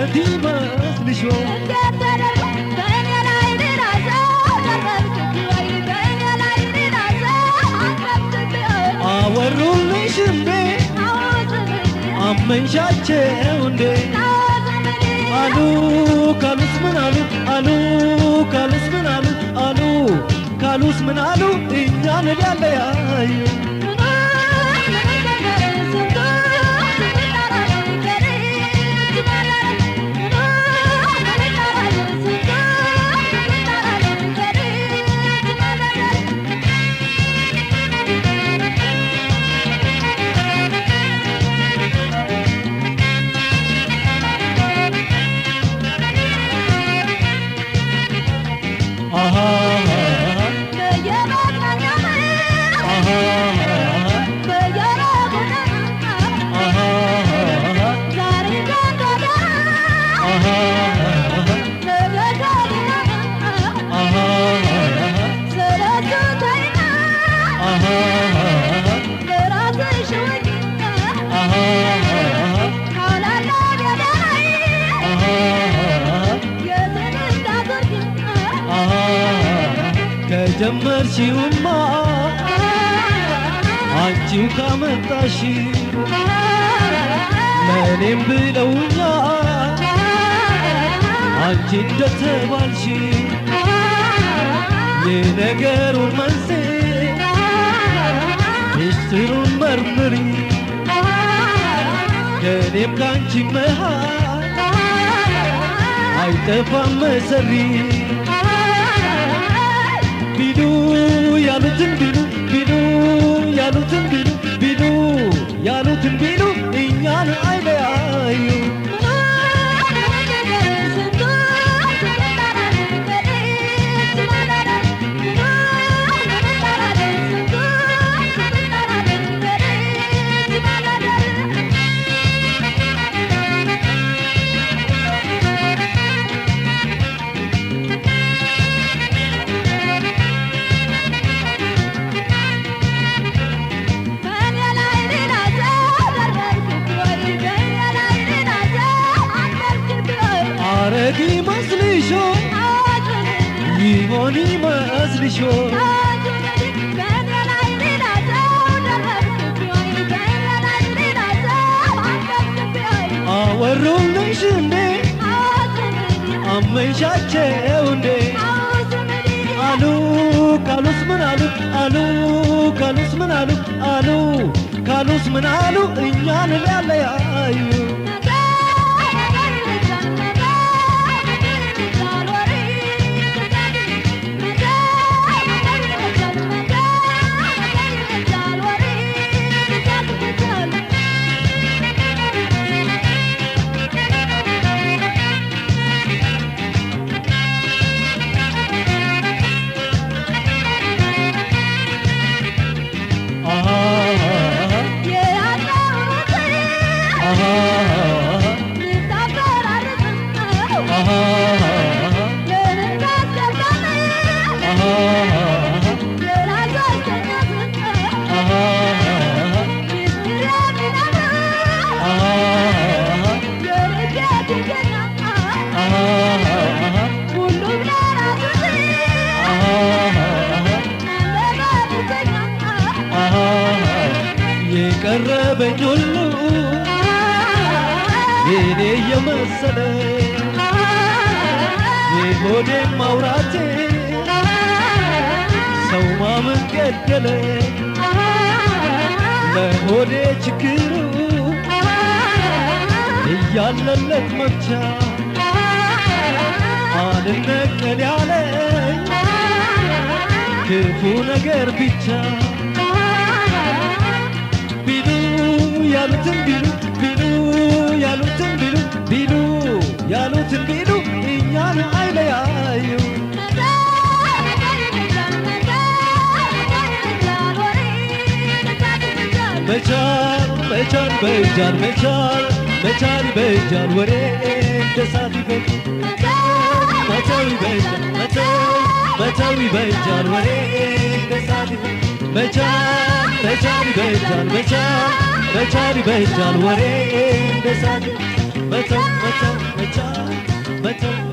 እውነት ይመስልሽ አወሩልሽ እንዴ አመንሻቸው እንዴ አሉ ካሉስ ምን አሉ አሉ ካሉስ ምን አሉ አሉ ካሉስ ምን አሉ እኛን ሊያለያዩ ከጀመርሽውማ አንቺው ካመጣሽ ለእኔም ብለውኛል አንቺ እንደተባልሽ የነገሩን መንስኤ ሚስጥሩን መርምሪ ከእኔም ካንቺ መሃል አይጠፋም መሰሪ ቢሉ ያሉትን ቢሉ ቢሉ ያሉትን ቢሉ ቢሉ ያሉትን ቢሉ እኛን አይለያዩ አረግ ይመስልሽ ይሆን ይመስልሽ አወሩልሽ እንዴ አመንሻቸው እንዴ አሉ ካሉስ ምን አሉ አሉ ካሉስ ምን አሉ አሉ ካሉስ ምን አሉ እኛን ሊያለያዩ የቀረበኝ ሁሉ የኔ የመሰለ የሆዴን ማውራቴ ሰው ማመን ገደለ ለሆዴ ችግሩ እያለለት መፍቻ አልነቀል ያለኝ ክፉ ነገር ብቻ ቢሉ ያሉትን ቢሉ ቢሉ ያሉትን ቢሉ ቢሉ ያሉትን ቢሉ እኛን አይለያዩ መቻል መቻል በጃል መቻል መቻል በጃል ወሬ እንደሳት ይፈጅ መቻል ይበጃል መቻል ይበጃል ወሬ እንደሳት ይፈጅ መቻል መቻል ይበጃል መቻል ይበጃል ወሬ እንደሳት መቻል መተው